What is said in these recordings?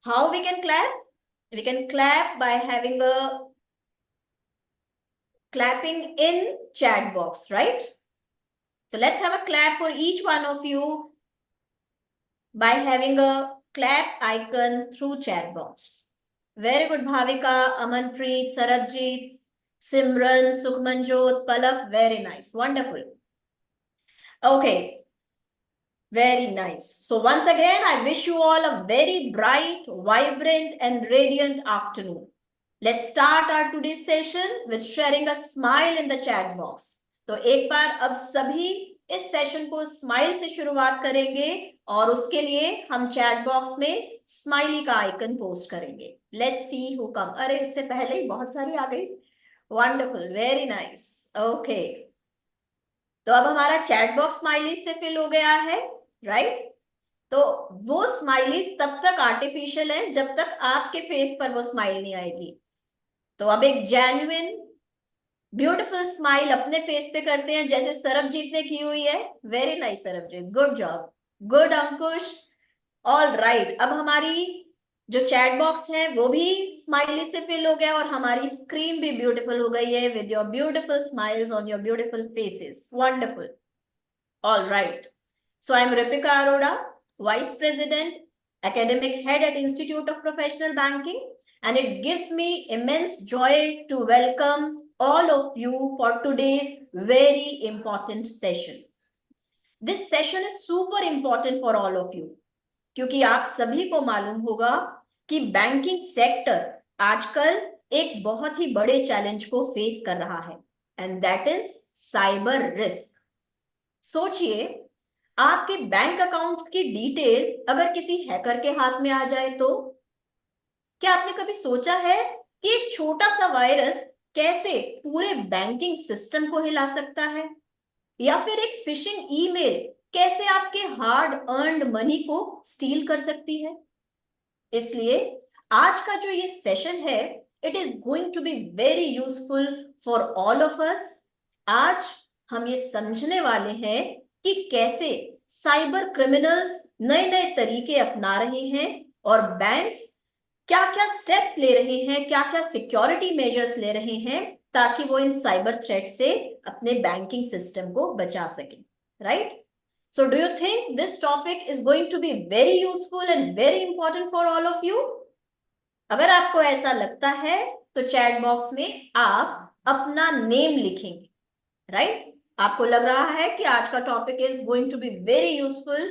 How we can clap? We can clap by having a clapping in chat box, right? So let's have a clap for each one of you by having a clap icon through chat box. Very good, Bhavika, Amanpreet, Sarabjit, Simran, Sukhmanjot, Palak. Very nice. Wonderful. Okay. Very nice. So once again, I wish you all a very bright, vibrant and radiant afternoon. Let's start our today's session with sharing a smile in the chat box. तो एक बार अब सभी इस session को smile से शुरुआत करेंगे और उसके लिए हम चैट बॉक्स में स्माइली का आइकन पोस्ट करेंगे. Let's see who come. अरे इससे पहले ही बहुत सारी आ गई. Wonderful, very nice. ओके, तो अब हमारा चैट बॉक्स स्माइली से फिल हो गया है, राइट? तो वो स्माइलीज तब तक आर्टिफिशियल है जब तक आपके फेस पर वो स्माइल नहीं आएगी. तो अब एक जेन्युइन ब्यूटीफुल स्माइल अपने फेस पे करते हैं जैसे सरबजीत ने की हुई है. Very nice Sarabjeet, good job. Good Ankush. All right, अब हमारी जो चैट बॉक्स है वो भी स्माइली से फिल हो गया और हमारी स्क्रीन भी ब्यूटीफुल हो गई है with your beautiful smiles on your beautiful faces. Wonderful. All right, so I am Ripika Arora, Vice President, Academic Head at Institute of Professional Banking, and it gives me immense joy to welcome all of you for today's very important session. This session is super important for all of you, क्योंकि आप सभी को मालूम होगा कि banking sector आजकल एक बहुत ही बड़े चैलेंज को फेस कर रहा है, and that is cyber risk. सोचिए, आपके बैंक अकाउंट की डिटेल अगर किसी हैकर के हाथ में आ जाए तो क्या आपने कभी सोचा है कि एक छोटा सा वायरस कैसे पूरे बैंकिंग सिस्टम को हिला सकता है, या फिर एक फिशिंग ईमेल कैसे आपके हार्ड अर्न्ड मनी को स्टील कर सकती है? इसलिए आज का जो ये सेशन है, it is going to be very useful for all of us. आज हम ये समझने वाले हैं कि कैसे साइबर क्रिमिनल्स नए नए तरीके अपना रहे हैं और बैंक्स क्या क्या स्टेप्स ले रहे हैं, क्या क्या सिक्योरिटी मेजर्स ले रहे हैं ताकि वो इन साइबर थ्रेट से अपने बैंकिंग सिस्टम को बचा सकें, right? So do you think this topic is going to be very useful and very important for all of you? अगर आपको ऐसा लगता है तो चैट बॉक्स में आप अपना नेम लिखेंगे, राइट? आपको लग रहा है कि आज का topic is going to be very useful,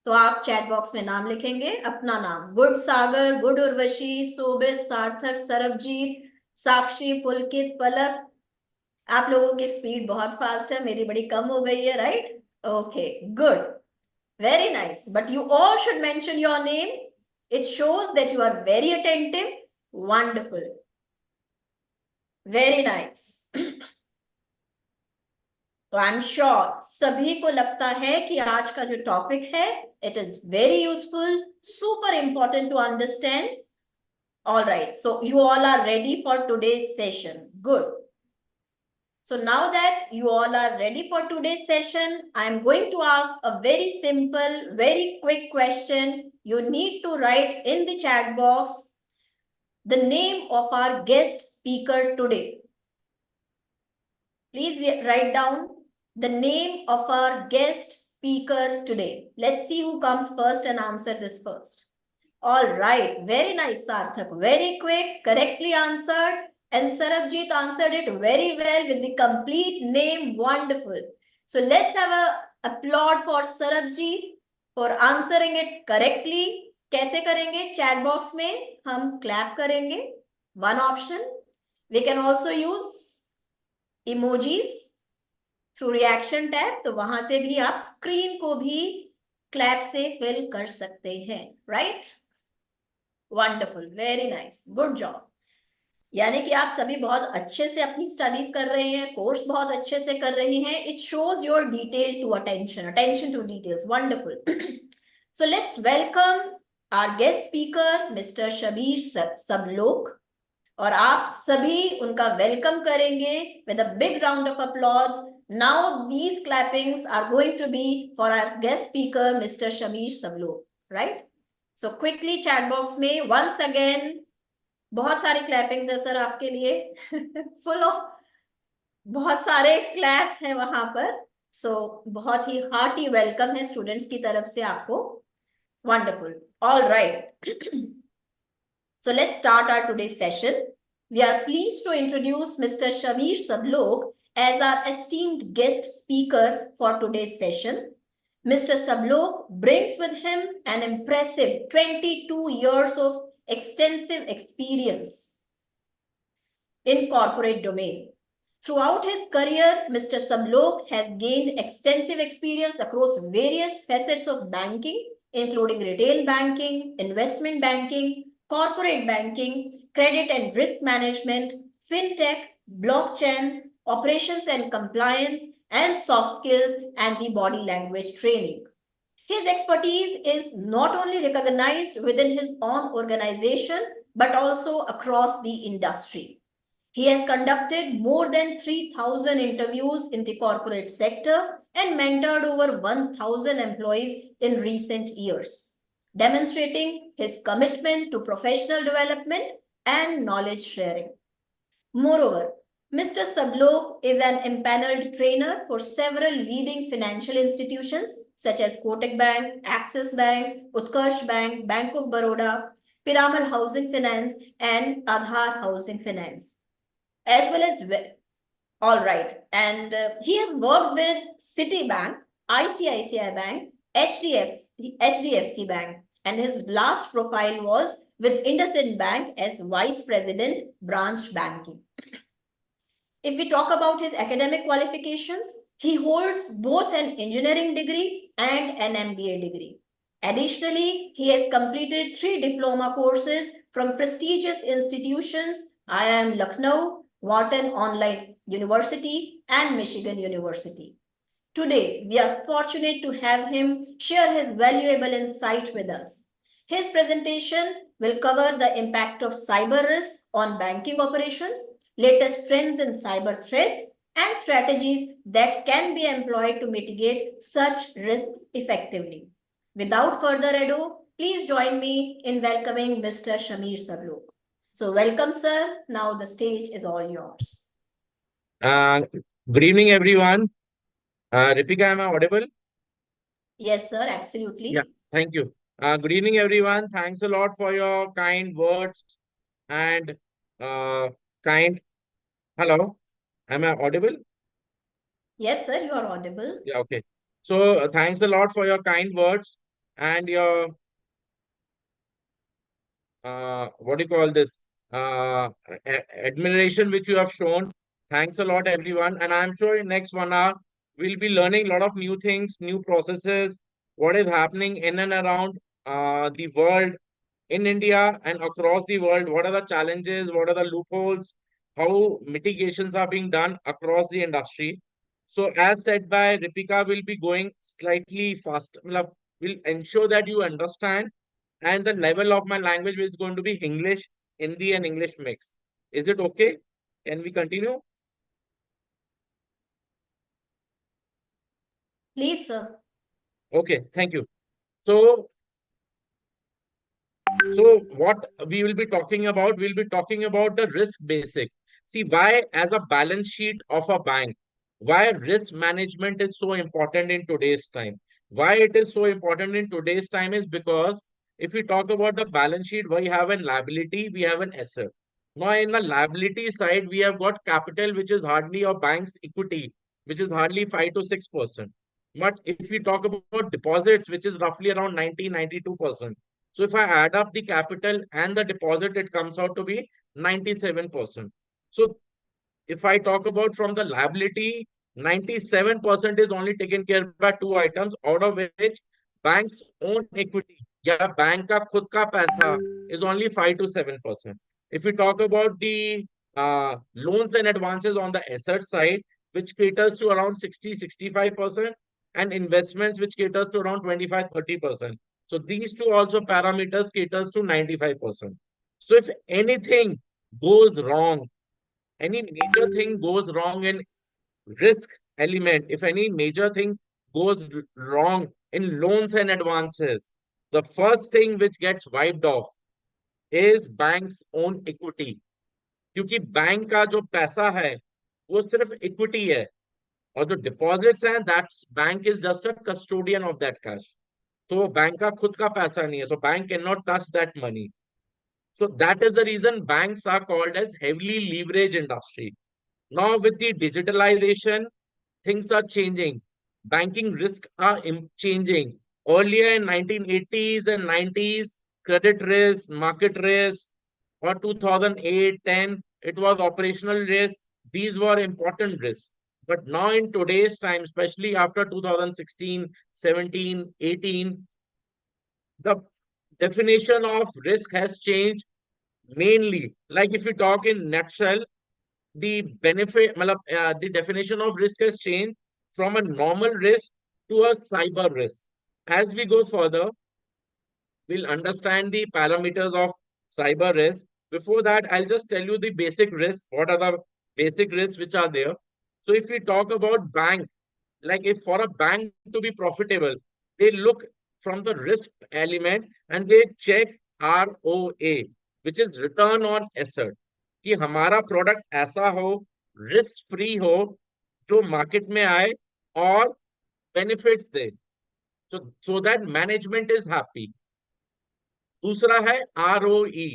तो आप चैट बॉक्स में नाम लिखेंगे, अपना नाम. गुड सागर, गुड उर्वशी, शोभित, सार्थक, सरबजीत, साक्षी, पुलकित, पलक. आप लोगों की स्पीड बहुत फास्ट है, मेरी बड़ी कम हो गई है, right? Okay, good, very nice. But you all should mention your name. It shows that you are very attentive. Wonderful, very nice. तो आई एम श्योर सभी को लगता है कि आज का जो टॉपिक है, it is very useful, super important to understand. All right, so you all are ready for today's session. Good. So now that you all are ready for today's session, I am going to ask a very simple, very quick question. You need to write in the chat box the name of our guest speaker today. Please write down the name of our guest speaker today. Let's see who comes first and answer this first. All right, very nice, Sarthak. Very quick, correctly answered. And Sarabjit answered it very well with the complete name. Wonderful. So let's have a applaud for Sarabjit for answering it correctly. कैसे करेंगे? Chat box में हम clap करेंगे, one option. We can also use emojis through reaction tab. तो वहां से भी आप स्क्रीन को भी क्लैप से फिल कर सकते हैं, right? Wonderful, very nice, good job. यानी कि आप सभी बहुत अच्छे से अपनी स्टडीज कर रहे हैं, कोर्स बहुत अच्छे से कर रहे हैं. It shows your detail to attention to details. Wonderful. So let's welcome our guest speaker mister Shabir Sablok, और आप सभी उनका वेलकम करेंगे with a big round of applause. Now these clappings are going to be for our guest speaker mister Shabir Sablok, right? So quickly chat box में once again बहुत सारी clapping है sir आपके लिए फुल ऑफ बहुत सारे क्लैप्स हैं वहां पर. सो बहुत ही हार्टी वेलकम है स्टूडेंट्स की तरफ से आपको. Wonderful. All right. So let's start our today's session. We are pleased to introduce Mr. Shamir Sabhlok as our esteemed guest speaker for today's session. Mr. Sabhlok brings with him an impressive 22 years of extensive experience in corporate domain. Throughout his career, Mr. Sabhlok has gained extensive experience across various facets of banking, including retail banking, investment banking, corporate banking, credit and risk management, fintech, blockchain, operations and compliance, and soft skills and the body language training. His expertise is not only recognized within his own organization, but also across the industry. He has conducted more than 3,000 interviews in the corporate sector and mentored over 1,000 employees in recent years, demonstrating his commitment to professional development and knowledge sharing. Moreover, Mr. Sabhlok is an empaneled trainer for several leading financial institutions such as Kotak Bank, Axis Bank, Utkarsh Bank, Bank of Baroda, Piramal Housing Finance, and Aadhar Housing Finance, as well as all right. And he has worked with Citibank, ICICI Bank, HDFC Bank, and his last profile was with IndusInd Bank as Vice President, Branch Banking. If we talk about his academic qualifications, he holds both an engineering degree and an MBA degree. Additionally, he has completed 3 diploma courses from prestigious institutions, IIM Lucknow, Wharton Online University, and Michigan University. Today, we are fortunate to have him share his valuable insight with us. His presentation will cover the impact of cyber risk on banking operations, latest trends in cyber threats, and strategies that can be employed to mitigate such risks effectively. Without further ado, please join me in welcoming Mr. Shamir Sabhlok. So welcome, sir. Now the stage is all yours. Good evening, everyone. Ripika, am I audible? Yes, sir, absolutely. Yeah, thank you. Good evening, everyone. Thanks a lot for your kind words and kind. Hello, am I audible? Yes, sir, you are audible. Yeah, okay. So thanks a lot for your kind words and your what do you call this? Admiration which you have shown. Thanks a lot, everyone. And I'm sure in next 1 hour, we'll be learning a lot of new things, new processes, what is happening in and around the world, in India and across the world. What are the challenges? What are the loopholes? How mitigations are being done across the industry. So as said by Ripika, will be going slightly fast. We'll ensure that you understand and the level of my language is going to be English, Hindi, and English mix. Is it okay? Can we continue? Please, sir. Okay, thank you. So what we will be talking about, we'll be talking about the risk basic. See, why as a balance sheet of a bank, why risk management is so important in today's time. Why it is so important in today's time is because if we talk about the balance sheet, we have a liability, we have an asset. Now, in the liability side, we have got capital, which is hardly a bank's equity, which is hardly 5 to 6%. But if we talk about deposits, which is roughly around 92%. So if I add up the capital and the deposit, it comes out to be 97%. So if I talk about from the liability, 97% is only taken care by 2 items, out of which bank's own equity, yeah, bank ka khud ka paisa is only 5 to 7%. If we talk about the loans and advances on the asset side, which caters to around 60-65%, and investments, which caters to around 25-30%. So these two also parameters caters to 95%. So if anything goes wrong, any major thing goes wrong in risk element, if any major thing goes wrong in loans and advances, the first thing which gets wiped off is bank's own equity. क्योंकि bank का जो पैसा है वो सिर्फ equity है, और जो डिपॉजिट्स हैं that's bank is just a custodian of that cash. तो वो बैंक का खुद का पैसा नहीं है, so bank cannot touch that money. So that is the reason banks are called as heavily leveraged industry. Now with the digitalization, things are changing. Banking risk are changing. Earlier in 1980s and 90s, credit risk, market risk, or 2008, 10, it was operational risk. These were important risks. But now in today's time, especially after 2016, 17, 18, the definition of risk has changed mainly. Like if you talk in nutshell, the benefit, the definition of risk has changed from a normal risk to a cyber risk. As we go further, we'll understand the parameters of cyber risk. Before that, I'll just tell you the basic risks. What are the basic risks which are there? So if we talk about bank, like if for a bank to be profitable, they look from the risk element and they check ROA, which is return on asset. कि हमारा product ऐसा हो, risk free हो, जो market में आए और benefits they, so that management is happy. दूसरा है ROE,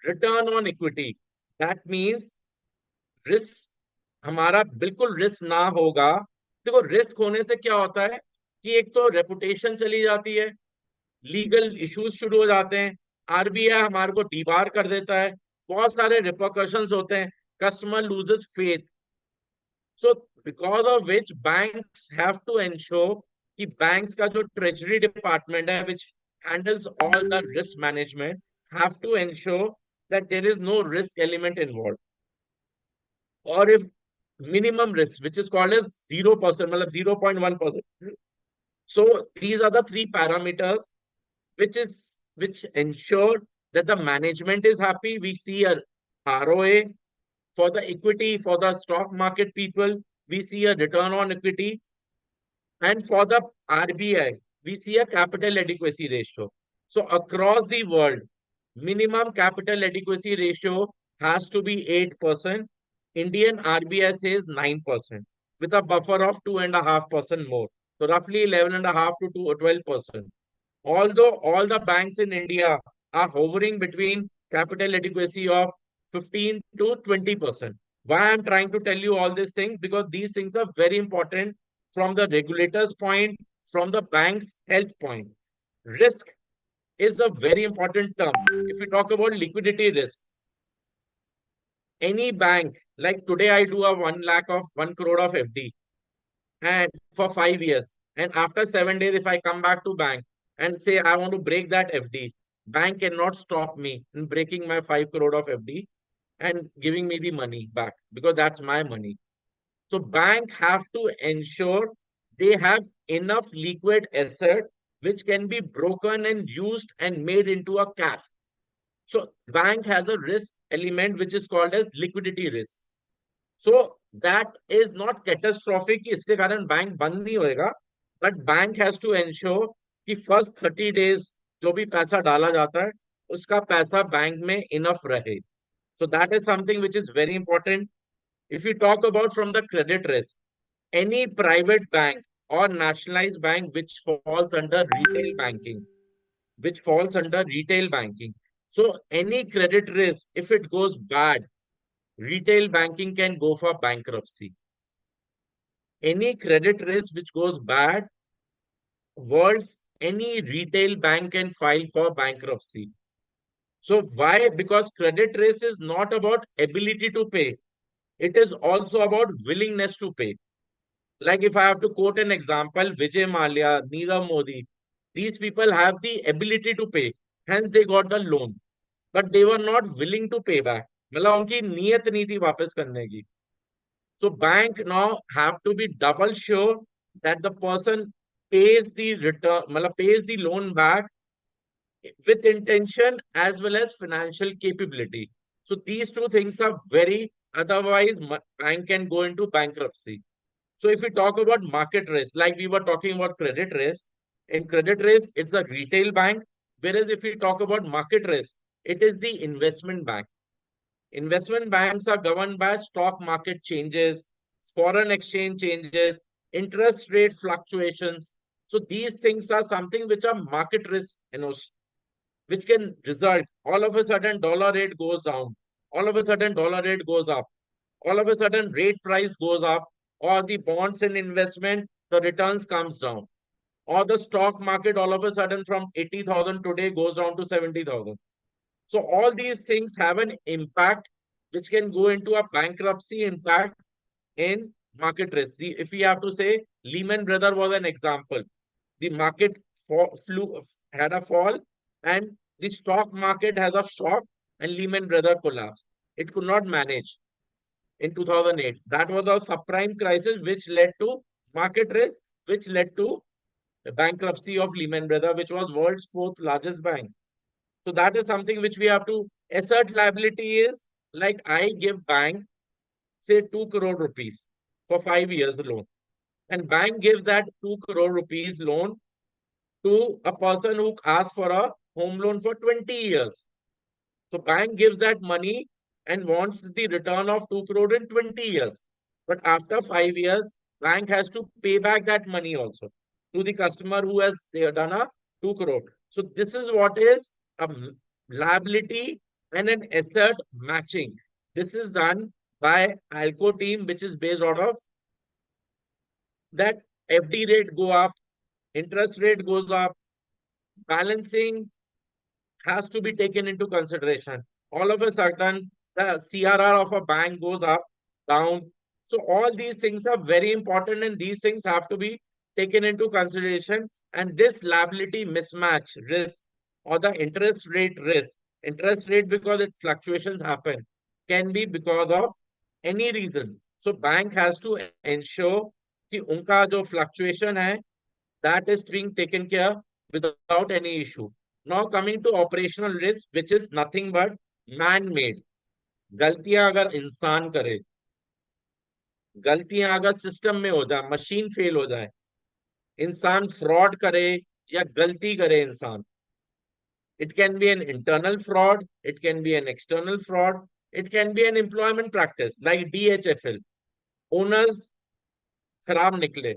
return on equity. That means risk हमारा बिल्कुल रिस्क ना होगा. देखो रिस्क होने से क्या होता है कि एक तो रेपुटेशन चली जाती है, लीगल इश्यूज शुरू हो जाते हैं, आरबीआई हमारे को डीबार कर देता है, बहुत सारे रिपोकशंस होते हैं, customer loses faith. So because of which banks have to ensure कि बैंक्स का जो ट्रेजरी डिपार्टमेंट है which handles all the risk management have to ensure that there is no risk element involved, or if minimum risk which is called as 0%, मतलब 0.1%. So these are the three parameters which ensure that the management is happy. We see a ROA for the equity, for the stock market people, we see a return on equity, and for the RBI, we see a capital adequacy ratio. So across the world, minimum capital adequacy ratio has to be 8%. Indian RBI says 9%, with a buffer of 2.5% more. So roughly 11.5 to 12%. Although all the banks in India are hovering between capital adequacy of 15 to 20%. Why I'm trying to tell you all these things? Because these things are very important from the regulator's point, from the bank's health point. Risk is a very important term. If we talk about liquidity risk, any bank, like today I do a 1 lakh of 1 crore of FD and for 5 years. And after 7 days, if I come back to bank and say I want to break that FD, bank cannot stop me in breaking my 5 crore of FD and giving me the money back because that's my money. So bank have to ensure they have enough liquid asset which can be broken and used and made into a cash. So bank has a risk element which is called as liquidity risk. So that is not catastrophic कि इसके कारण bank बंद नहीं होएगा, but bank has to ensure कि first 30 days जो भी पैसा डाला जाता है उसका पैसा बैंक में enough रहे. So that is something which is very important. If you talk about from the credit risk, any private bank or nationalized bank which falls under retail banking, which falls under retail banking. So any credit risk, if it goes bad, retail banking can go for bankruptcy. Any credit risk which goes bad, any retail bank can file for bankruptcy. So why? Because credit risk is not about ability to pay. It is also about willingness to pay. Like if I have to quote an example, Vijay Mallya, Nirav Modi, these people have the ability to pay. Hence they got the loan. But they were not willing to pay back. मतलब उनकी नीयत नहीं थी वापस करने की. So bank now have to be double sure that the person pays the return, pays the loan back with intention as well as financial capability. So these two things are very, otherwise bank can go into bankruptcy. So if we talk about market risk, like we were talking about credit risk, In credit risk, it's a retail bank. Whereas if we talk about market risk, it is the investment bank. Investment banks are governed by stock market changes, foreign exchange changes, interest rate fluctuations. So these things are something which are market risk, which can result all of a sudden dollar rate goes down, all of a sudden dollar rate goes up, all of a sudden rate price goes up, or the bonds and investment, the returns comes down, or the stock market all of a sudden from 80,000 today goes down to 70,000. So all these things have an impact which can go into a bankruptcy impact in market risk. If we have to say, Lehman Brothers was an example. The market had a fall, and the stock market has a shock, and Lehman Brothers collapsed. It could not manage in 2008. That was a subprime crisis which led to market risk, which led to the bankruptcy of Lehman Brothers, which was world's fourth largest bank. So that is something which we have to assert. Liability is like I give bank say 2 crore rupees for 5 years loan, and bank gives that 2 crore rupees loan to a person who asks for a home loan for 20 years. So bank gives that money and wants the return of 2 crore in 20 years. But after 5 years, bank has to pay back that money also to the customer who has done a 2 crore. So this is what is a liability and an asset matching. This is done by ALCO team, which is based out of that FD rate go up, interest rate goes up, balancing has to be taken into consideration. All of a sudden, the CRR of a bank goes up, down. So all these things are very important, and these things have to be taken into consideration. And this liability mismatch risk or the interest rate risk, interest rate because its fluctuations happen, can be because of any reason. So bank has to ensure कि उनका जो fluctuation है, that is being taken care without any issue. Now coming to operational risk, which is nothing but man-made. गलतियां अगर इंसान करे, गलतियां अगर सिस्टम में हो जाए, मशीन फेल हो जाए, इंसान फ्रॉड करे या गलती करे इंसान, it can be an internal fraud, it can be an external fraud, it can be an employment practice like DHFL. Owners खराब निकले,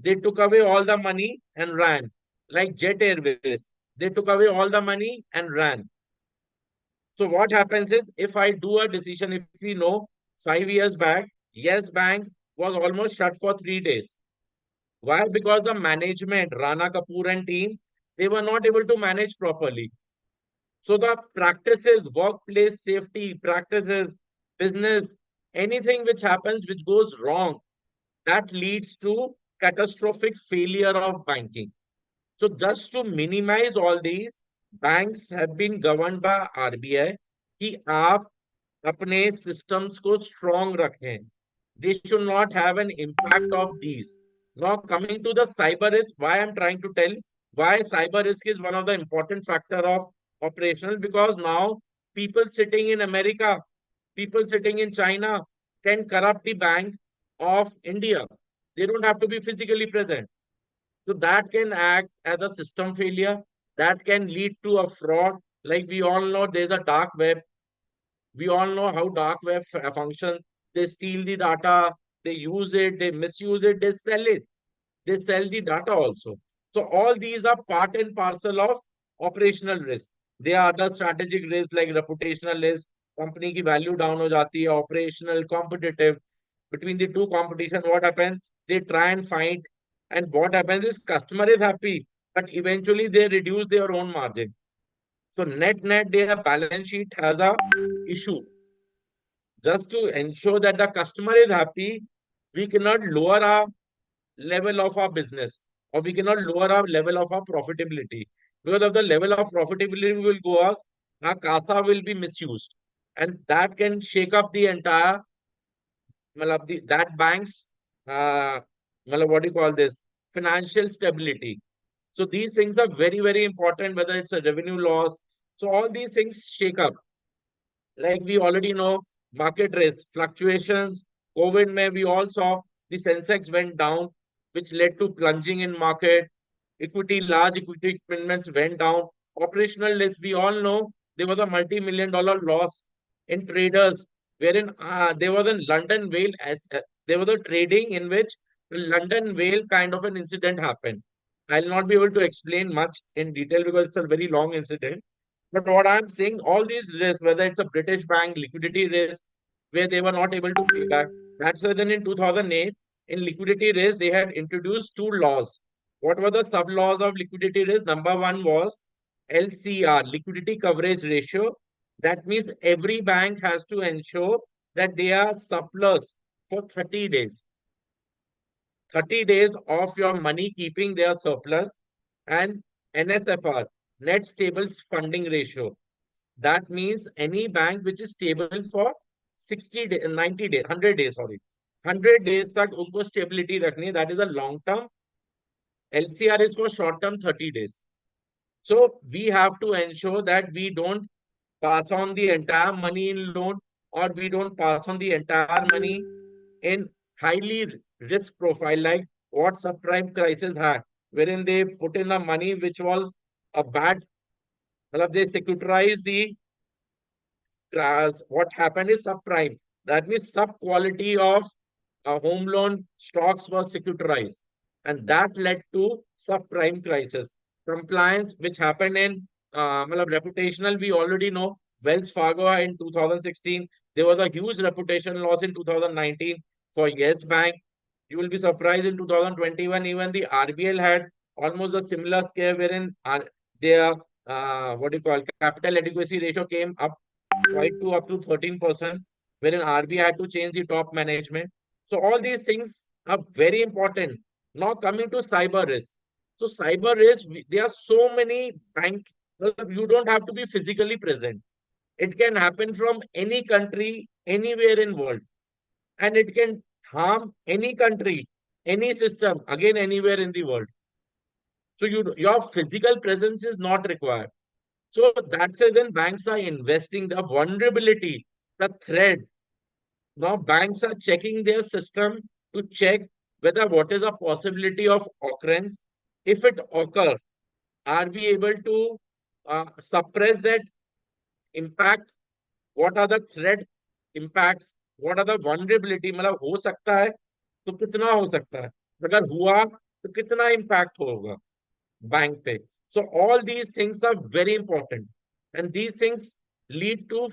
they took away all the money and ran. Like Jet Airways, they took away all the money and ran. So what happens is, if I do a decision, if we know 5 years back, Yes Bank was almost shut for 3 days. Why? Because the management, Rana Kapoor and team, they were not able to manage properly. So the practices, workplace safety practices, business, anything which happens which goes wrong, that leads to catastrophic failure of banking. So just to minimize all these, banks have been governed by RBI कि आप अपने systems को strong रखें. They should not have an impact of these. Now coming to the cyber risk, why I'm trying to tell why cyber risk is one of the important factor of operational, because now people sitting in America, people sitting in China can corrupt the bank of India. They don't have to be physically present. So that can act as a system failure. That can lead to a fraud. Like we all know, there's a dark web. We all know how dark web functions. They steal the data, they use it, they misuse it, they sell it. They sell the data also. So all these are part and parcel of operational risk. They are the strategic risk like reputational risk. Company की value down हो जाती है. Operational, competitive. Between the two competition, what happens? They try and find, and what happens is customer is happy, but eventually they reduce their own margin. So net their balance sheet has a issue. Just to ensure that the customer is happy, we cannot lower our level of our business, or we cannot lower our level of our profitability. Because of the level of profitability will go us, our CASA will be misused, and that can shake up the entire that bank's what do you call this, financial stability. So these things are very important, whether it's a revenue loss. So all these things shake up. Like we already know, market risk, fluctuations, COVID may we all saw the Sensex went down, which led to plunging in market. equity, large equity commitments went down. Operational risk, we all know there was a multi-million dollar loss in traders, wherein there was a London whale as there was a trading in which the London whale kind of an incident happened. I'll not be able to explain much in detail because it's a very long incident. But what I'm saying, all these risks, whether it's a British bank liquidity risk, where they were not able to pay back, that's why then in 2008, in liquidity risk, they had introduced two laws. What were the sub laws of liquidity risk? Number one was LCR, liquidity coverage ratio. That means every bank has to ensure that they are surplus for 30 days. 30 days of your money keeping their surplus, and NSFR, net stable funding ratio. That means any bank which is stable for 60 days, 90 days, 100 days, sorry. 100 days तक उनको stability रखनी है. That is a long term. LCR is for short term 30 days. So we have to ensure that we don't pass on the entire money in loan, or we don't pass on the entire money in highly risk profile like what subprime crisis had, wherein they put in the money which was a bad, they securitize the what happened is subprime. That means sub quality of home loan stocks was securitized, and that led to subprime crisis. Compliance, which happened in reputational, we already know. Wells Fargo in 2016, there was a huge reputation loss in 2019 for Yes Bank. You will be surprised in 2021, even the RBL had almost a similar scare wherein their what do you call capital adequacy ratio came up quite to up to 13%, wherein RBI had to change the top management. So all these things are very important. Now coming to cyber risk. So cyber risk, there are so many bank. Well, you don't have to be physically present. It can happen from any country, anywhere in world, and it can harm any country, any system, again anywhere in the world. So your physical presence is not required. So that's why then banks are investing the vulnerability, the threat. Now banks are checking their system to check whether what is a possibility of occurrence. If it occur, are we able to suppress that impact? What are the threat impacts? What are the vulnerability? मतलब हो सकता है तो कितना हो सकता है? अगर हुआ तो कितना impact होगा bank पे? So all these things are very important, and these things lead to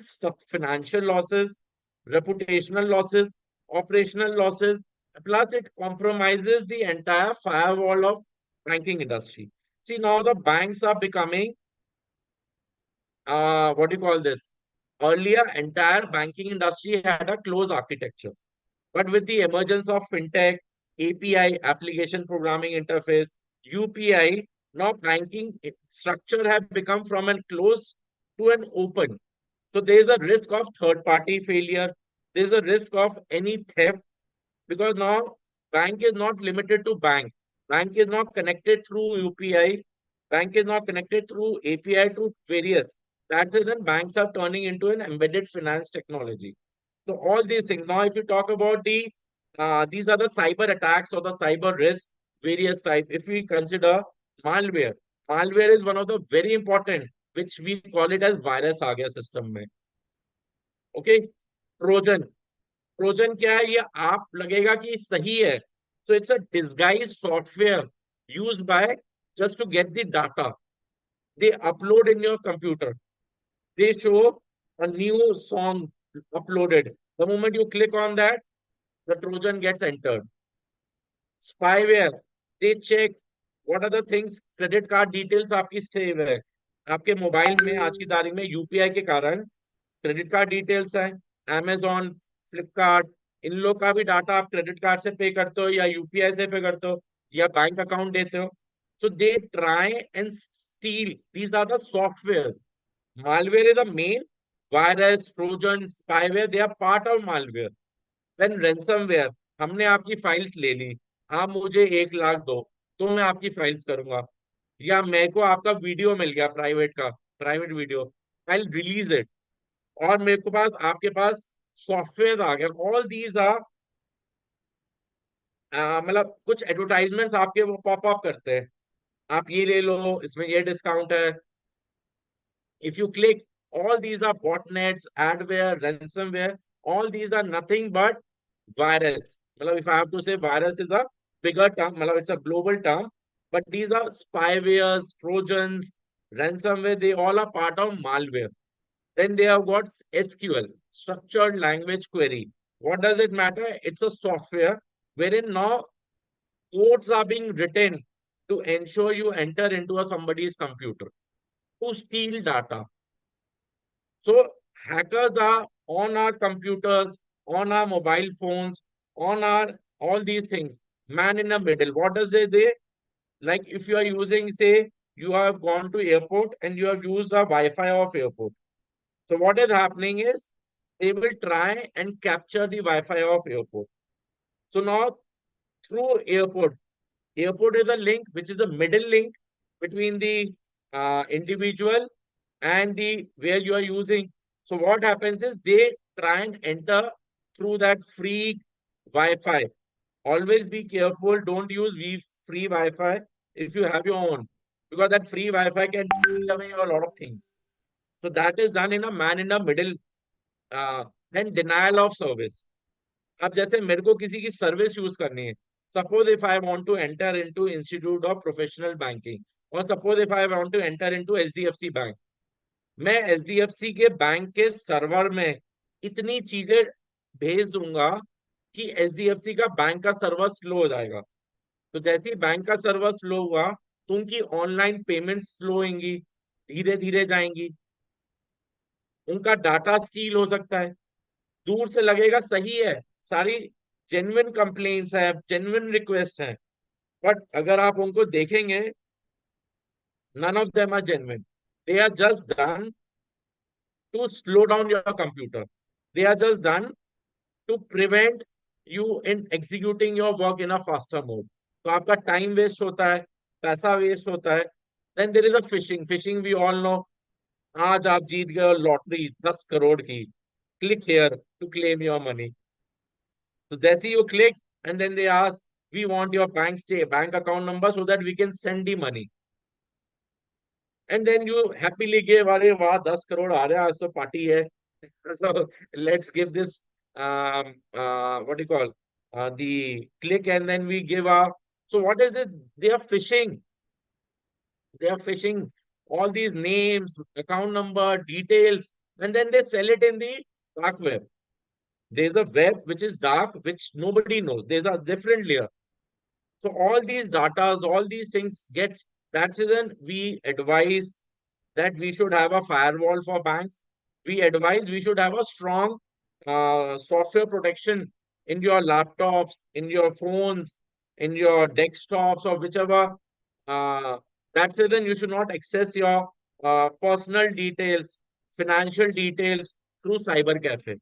financial losses, reputational losses, operational losses. Plus, it compromises the entire firewall of banking industry. See, now the banks are becoming what do you call this? Earlier, entire banking industry had a closed architecture. But with the emergence of fintech, API, application programming interface, UPI, now banking structure have become from an closed to an open. So there is a risk of third party failure. There is a risk of any theft, because now bank is not limited to bank. Bank is not connected through UPI. Bank is not connected through API to various. That's it. Then banks are turning into an embedded finance technology. So all these things. Now, if you talk about these are the cyber attacks or the cyber risk, various type. If we consider malware, malware is one of the very important, which we call it as virus आ गया system में. Okay, Trojan. Trojan क्या है? ये आप लगेगा कि सही है. So it's a disguised software used by just to get the data. They upload in your computer. They show a new song uploaded. The moment you click on that, the Trojan gets entered. Spyware, they check what are the things, credit card details आपकी save है. आपके mobile में आज की तारीख में UPI के कारण क्रेडिट कार्ड डिटेल्स है. Amazon, फ्लिपकार्ट, इन लोग का भी डाटा आप क्रेडिट कार्ड से पे करते हो या यूपीआई से पे करते हो या बैंक अकाउंट देते हो. So they try and steal. These are the softwares. Malware is the main. Virus, Trojan, spyware, they are part of malware. Then ransomware, हमने आपकी फाइल्स ले ली, आप मुझे 1 लाख दो तो मैं आपकी फाइल्स करूंगा. या मेरे को आपका वीडियो मिल गया प्राइवेट का, private video, I release it. और मेरे को पास आपके पास सॉफ्टवेयर आ गया. ऑल दीज आर मतलब कुछ एडवर्टाइजमेंट्स आपके वो पॉप अप करते हैं. आप ये ले लो, इसमें ये डिस्काउंट है. If you click, all these are botnets, adware, ransomware. All these are nothing but virus. Matlab, if I have to say, virus is a bigger term. Matlab, it's a global term. But these are spywares, trojans, ransomware. They all are part of malware. Then they have got SQL, structured language query. What does it matter? It's a software wherein now codes are being written to ensure you enter into a somebody's computer to steal data. So hackers are on our computers, on our mobile phones, on our all these things. Man in the middle. What does they? Like if you are using, say, you have gone to airport and you have used a Wi-Fi of airport. So what is happening is they will try and capture the Wi-Fi of airport. So now through airport, airport is a link which is a middle link between the individual and the where you are using. So what happens is they try and enter through that free Wi-Fi. Always be careful. Don't use free Wi-Fi if you have your own, because that free Wi-Fi can steal away a lot of things. So that is done in a man in the middle. Then denial of service. अब जैसे मेरे को किसी की service use करनी है. Suppose if I want to enter into institute of professional banking, और suppose if I want to enter into HDFC bank. मैं एचडीएफसी के बैंक के सर्वर में इतनी चीजें भेज दूंगा कि एचडीएफसी का बैंक का सर्वर स्लो हो जाएगा. तो जैसे ही बैंक का सर्वर स्लो हुआ तो उनकी ऑनलाइन पेमेंट स्लो होंगी, धीरे धीरे जाएंगी, उनका डाटा स्टील हो सकता है. दूर से लगेगा सही है, सारी जेन्युइन कंप्लेंट्स है, जेन्युइन रिक्वेस्ट है, बट अगर आप उनको देखेंगे, none of them are genuine. They are just done to slow down your computer. They are just done to prevent you in executing your work in a faster mode. तो आपका time waste होता है, पैसा waste होता है. Then there is a phishing. Phishing we all know. आज आप जीत गए लॉटरी 10 करोड़ की, click here to claim your money. So that's you click, and then they ask, we want your bank account number so that we can send the money. And then you happily give, अरे वाह 10 करोड़ आ रहा है, आज तो party है. So let's give this what do you call the click, and then we give our. So what is it? They are phishing. They are phishing all these names, account number, details, and then they sell it in the dark web. There's a web which is dark, which nobody knows. There's a different layer. So all these datas, all these things gets. That's when we advise that we should have a firewall for banks. We advise we should have a strong software protection in your laptops, in your phones, in your desktops, or whichever. Uh, that's it. Then you should not access your personal details, financial details through cyber cafe,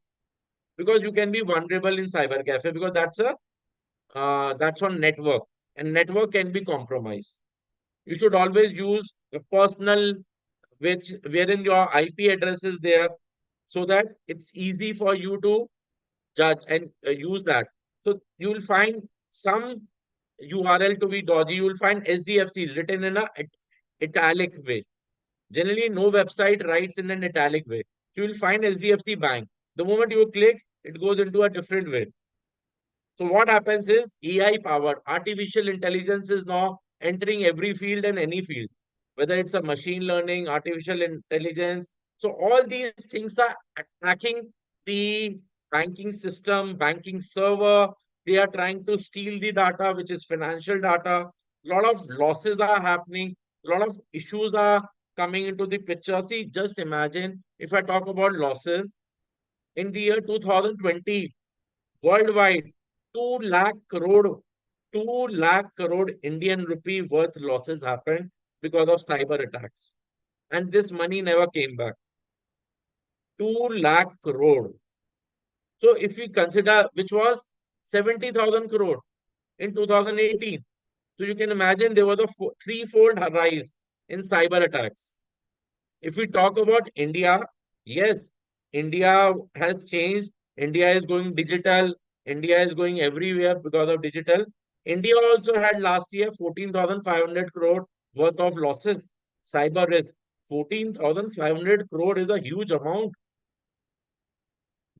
because you can be vulnerable in cyber cafe, because that's on network, and network can be compromised. You should always use a personal, which wherein your IP address is there, so that it's easy for you to judge and use that. So you will find some URL to be dodgy. You will find SDFC written in a italic way. Generally, no website writes in an italic way. So you will find SDFC Bank. The moment you click, it goes into a different way. So what happens is AI powered artificial intelligence is now entering every field and any field, whether it's a machine learning, artificial intelligence. So all these things are attacking the banking system, banking server. They are trying to steal the data, which is financial data. A lot of losses are happening. A lot of issues are coming into the picture. See, just imagine if I talk about losses in the year 2020, worldwide, 2 lakh crore, 2 lakh crore Indian rupee worth losses happened because of cyber attacks. And this money never came back. 2 lakh crore. So if we consider, which was 70,000 crore in 2018. So you can imagine there was a threefold rise in cyber attacks. If we talk about India, yes, India has changed. India is going digital. India is going everywhere because of digital. India also had last year 14,500 crore worth of losses. Cyber risk, 14,500 crore is a huge amount.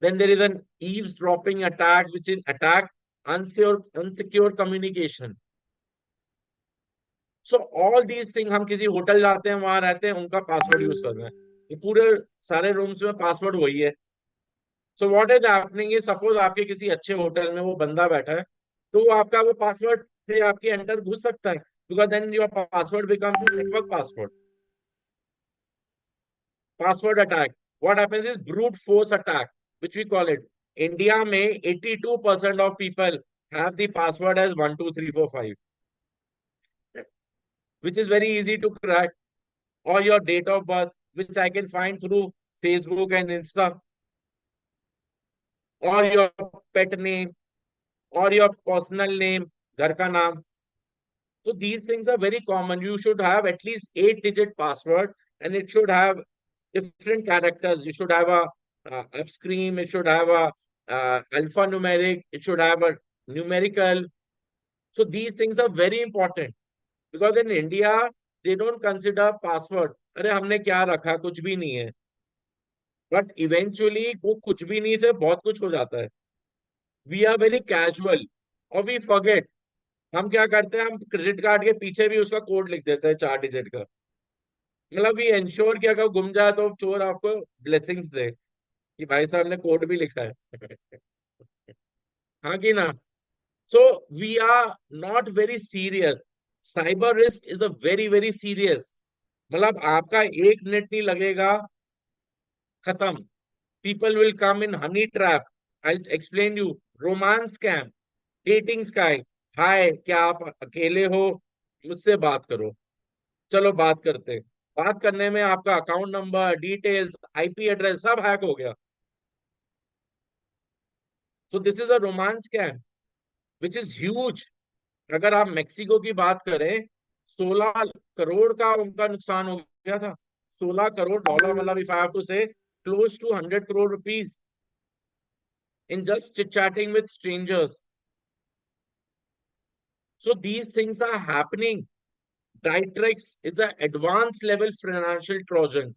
Then there is an eavesdropping attack, which is attack unsecure communication. So all these things, हम किसी hotel जाते हैं, वहां रहते हैं, उनका password use कर रहे हैं, ये पूरे सारे रूम्स में पासवर्ड वही है. So what is happening is, suppose आपके किसी अच्छे होटल में वो बंदा बैठा है, तो वो आपका वो पासवर्ड से आपके अंदर घुस सकता है, because then your password becomes network password. Password attack. What happens is brute force attack, which we call it. India में 82% of people have the password as 12345, which is very easy to crack. Or your date of birth, which I can find through Facebook and Insta. Or your pet name, or your personal name, घर का नाम. So these things are very common. You should have at least 8-digit password, and it should have different characters. You should have a upscreen. It should have a alphanumeric. It should have a numerical. So these things are very important, because in India they don't consider password. अरे हमने क्या रखा, कुछ भी नहीं है. But eventually वो कुछ भी नहीं से बहुत कुछ हो जाता है. We are very casual, or we forget. हम क्या करते हैं, हम क्रेडिट कार्ड के पीछे भी उसका कोड लिख देते हैं 4 डिजिट का. मतलब वी इंश्योर कि अगर गुम जाए तो चोर आपको ब्लेसिंग्स दे कि भाई साहब ने कोड भी लिखा है. हाँ कि ना. So we are not very serious. Cyber risk is a very very serious. मतलब आपका 1 मिनट नहीं लगेगा, खत्म. People will come in honey trap. I explain you. Romance scam, dating sky. Hi, क्या आप अकेले हो, मुझसे बात करो. चलो बात करते हैं. बात करने में आपका account number, details, IP address सब हैक हो गया. So this is a romance scam which is huge. अगर आप मेक्सिको की बात करें, 16 करोड़ का उनका नुकसान हो गया था. $16 करोड़, मतलब if I have to say close to 100 crore rupees in just chit chatting with strangers. So these things are happening. Dytrex is an advanced level financial Trojan.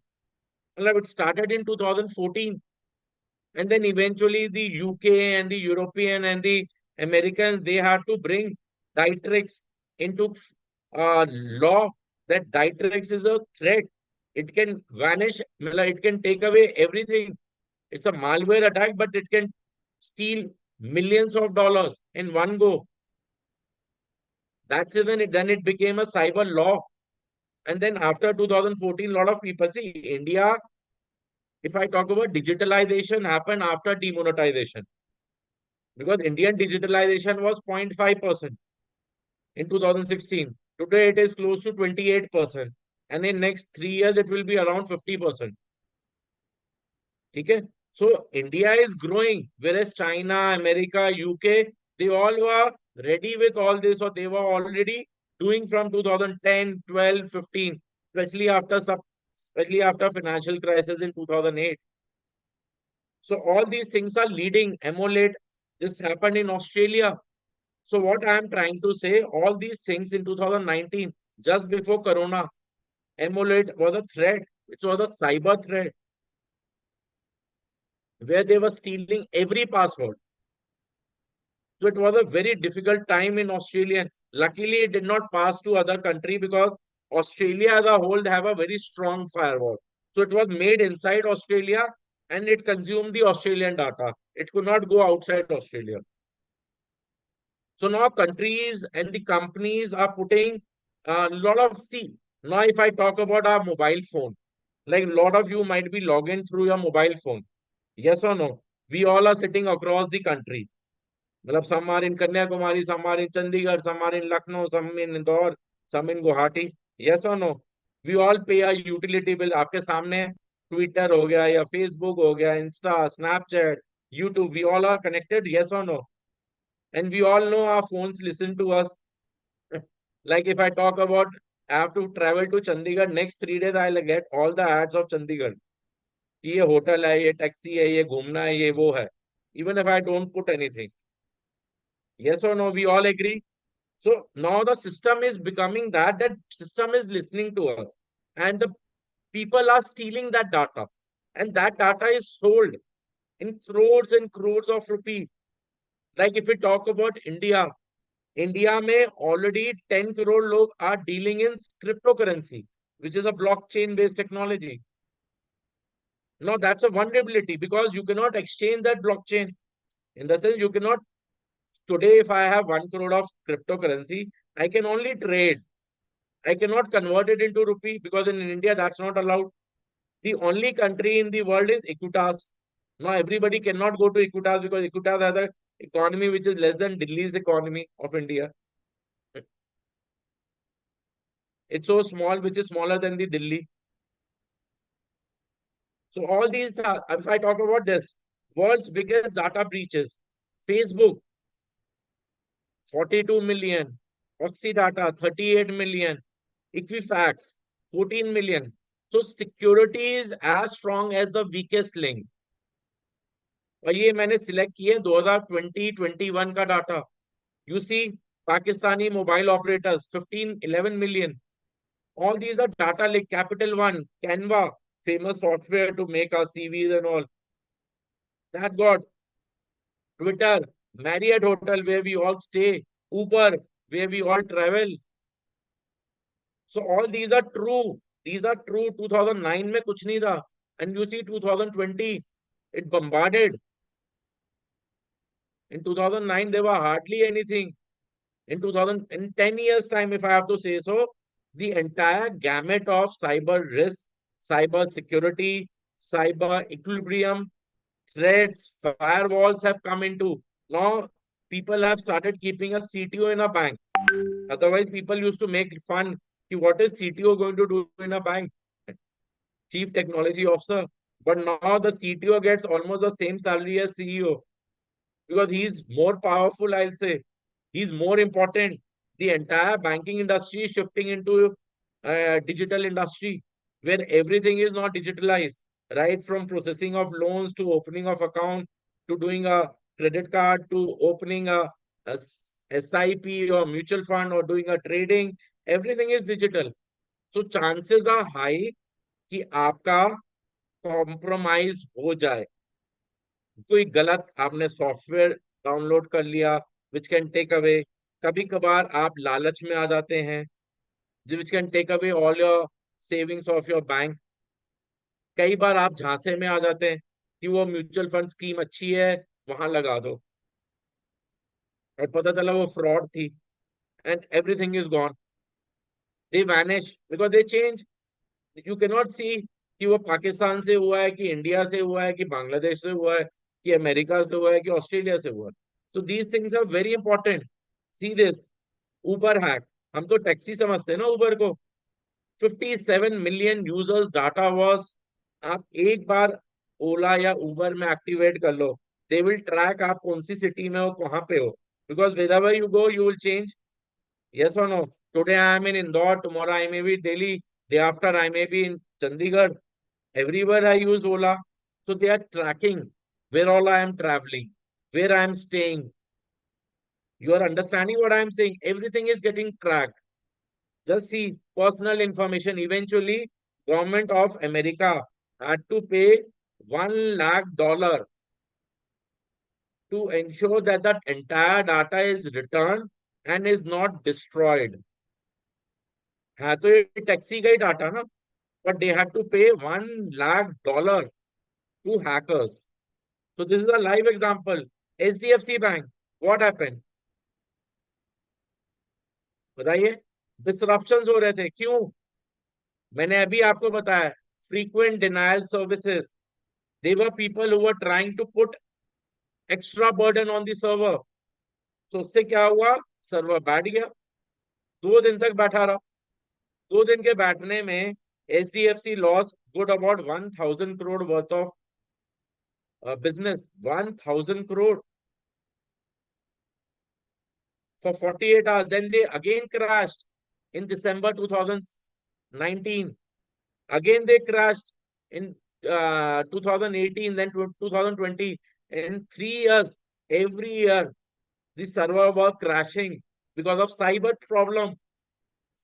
Well, it started in 2014, and then eventually the UK and the European and the Americans, they had to bring Dytrex into law, that Dytrex is a threat. It can vanish, it can take away everything. It's a malware attack, but it can steal millions of dollars in one go. That's even it. Then it became a cyber law. And then after 2014, a lot of people see India, if I talk about digitalization, happened after demonetization. Because Indian digitalization was 0.5% in 2016. Today it is close to 28%. And in next 3 years, it will be around 50%. Okay? So India is growing, whereas China, America, UK, they all were ready with all this, or they were already doing from 2010, 12, 15, especially after financial crisis in 2008. So all these things are leading, emulate. This happened in Australia. So what I am trying to say, all these things in 2019, just before Corona, emulate was a threat. It was a cyber threat where they were stealing every password. So it was a very difficult time in Australia. Luckily, it did not pass to other country, because Australia as a whole have a very strong firewall. So it was made inside Australia, and it consumed the Australian data. It could not go outside Australia. So now countries and the companies are putting a lot of, see, now if I talk about our mobile phone, like a lot of you might be logged in through your mobile phone. Yes or no? We all are sitting across the country. मतलब some are in Kanyakumari, some are in Chandigarh, some are in Lucknow, some in Indore, some in Guwahati. Yes or no? We all pay a utility bill. आपके सामने है. Twitter हो गया, या Facebook हो गया, Insta, Snapchat, YouTube. We all are connected. Yes or no? And we all know our phones listen to us. Like if I talk about, I have to travel to Chandigarh, next 3 days I'll get all the ads of Chandigarh. ये hotel है, ये taxi है, ये घूमना है, ये वो है. Even if I don't put anything. Yes or no? We all agree. So now the system is becoming that system is listening to us, and the people are stealing that data, and that data is sold in crores and crores of rupees. Like if we talk about India, India में already 10 crore log are dealing in cryptocurrency, which is a blockchain based technology. Now that's a vulnerability because you cannot exchange that blockchain. In the sense, you cannot today, if I have 1 crore of cryptocurrency, I can only trade. I cannot convert it into rupee because in India that's not allowed. The only country in the world is Equitas. Now everybody cannot go to Equitas because Equitas has an economy which is less than Delhi's economy of India. It's so small, which is smaller than the Delhi. So all these are, if I talk about this, world's biggest data breaches, Facebook, 42 million, Oxydata, 38 million, Equifax, 14 million. So security is as strong as the weakest link. और ये मैंने select किए 2020-21 का data. You see, Pakistani mobile operators, 15, 11 million. All these are data like Capital One, Canva, famous software to make our CVs and all. That got Twitter, Marriott Hotel, where we all stay, Uber, where we all travel. So all these are true. These are true. 2009 में कुछ नहीं था. And you see 2020, it bombarded. In 2009, there were hardly anything. In 10 years' time, if I have to say so, the entire gamut of cyber risk, cyber security, cyber equilibrium, threats, firewalls have come into. Now, people have started keeping a CTO in a bank. Otherwise, people used to make fun. What is CTO going to do in a bank? Chief Technology Officer. But now the CTO gets almost the same salary as CEO because he's more powerful, I'll say. He's more important. The entire banking industry is shifting into digital industry where everything is not digitalized, right from processing of loans to opening of account to doing a credit card to opening a SIP or mutual fund or doing a trading. Everything is digital. So chances are high कि आपका compromise हो जाए. कोई गलत आपने software download कर लिया विच can take away. कभी कभार आप लालच में आ जाते हैं which can take away all your savings of your bank. कई बार आप झांसे में आ जाते हैं कि वो म्यूचुअल फंड स्कीम अच्छी है, वहां लगा दो, और पता चला वो फ्रॉड थी and everything is gone. They vanish because they change. You can not see कि वो पाकिस्तान से हुआ है कि इंडिया से हुआ है कि बांग्लादेश से हुआ है कि अमेरिका से हुआ है कि ऑस्ट्रेलिया से हुआ है. So these things are very important. See this Uber hack. हम तो टैक्सी समझते हैं ना उबर को. 57 मिलियन यूजर्स डाटा वॉज. आप एक बार ओला या उबर में एक्टिवेट कर लो, दे विल ट्रैक आप कौन सी सिटी में हो, कहाँ पे हो, because wherever you go you will change. Yes or no? Today I am in Indore, tomorrow I may be Delhi, day after I may be in Chandigarh. Everywhere I use Ola. So they are tracking where all I am traveling, where I am staying. You are understanding what I am saying? Everything is getting tracked. Just see personal information. Eventually, government of America had to pay $1 lakh to ensure that that entire data is returned and is not destroyed. हाँ तो ये taxi का ही data ना, but they had to pay $1 lakh to hackers. So this is a live example. HDFC Bank, what happened? बताइए. Disruptions हो रहे थे. क्यों? मैंने अभी आपको बताया. Frequent denial services. They were people who were trying to put extra burden on the server. So उससे क्या हुआ? सर्वर बैठ गया. 2 दिन तक बैठा रहा. 2 दिन के बैठने में HDFC lost good about 1,000 crore worth of business. 1,000 crore for 48 hours. Then they again crashed in December 2019. Again they crashed in 2018, then 2020. In 3 years, every year, the server were crashing. because of cyber problem.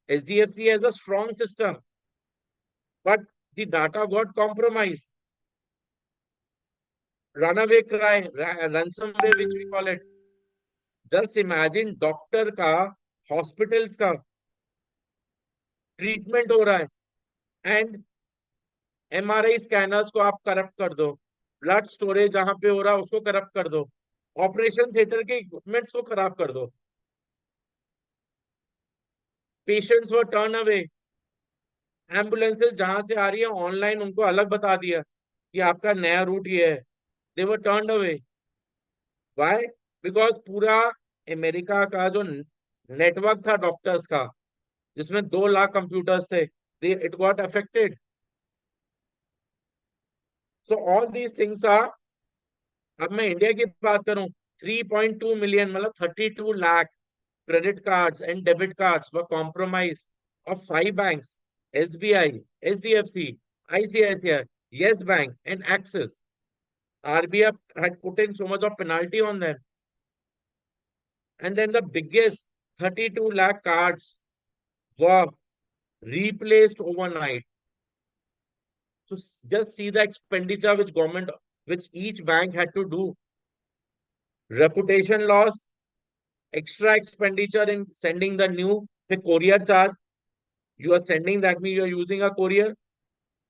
HDFC has a strong system, but the data got compromised. Runaway cry, ransomware, which we call it. Just imagine doctor का hospitals का treatment हो रहा है and MRI scanners को आप corrupt कर दो, blood storage जहां पे हो रहा है उसको करप्ट कर दो, ऑपरेशन थिएटर के इक्विपमेंट्स को खराब कर दो, पेशेंट्स वर टर्न अवे, एम्बुलेंसेस जहां से आ रही है ऑनलाइन उनको अलग बता दिया कि आपका नया रूट ये है, they were turn away. Why? Because पूरा अमेरिका का जो नेटवर्क था डॉक्टर्स का, जिसमें 2 लाख कंप्यूटर्स थे, it got affected. So all these things are, अब मैं इंडिया की बात करूं, 3.2 मिलियन मतलब 32 lakh credit cards and debit cards were compromised of 5 banks: SBI, HDFC, ICICI, Yes Bank, and Axis. RBI had put in so much of penalty on them. And then the biggest 32 lakh cards were replaced overnight. So just see the expenditure which government, which each bank had to do. Reputation loss, extra expenditure in sending the new the courier charge. You are sending, that means you are using a courier.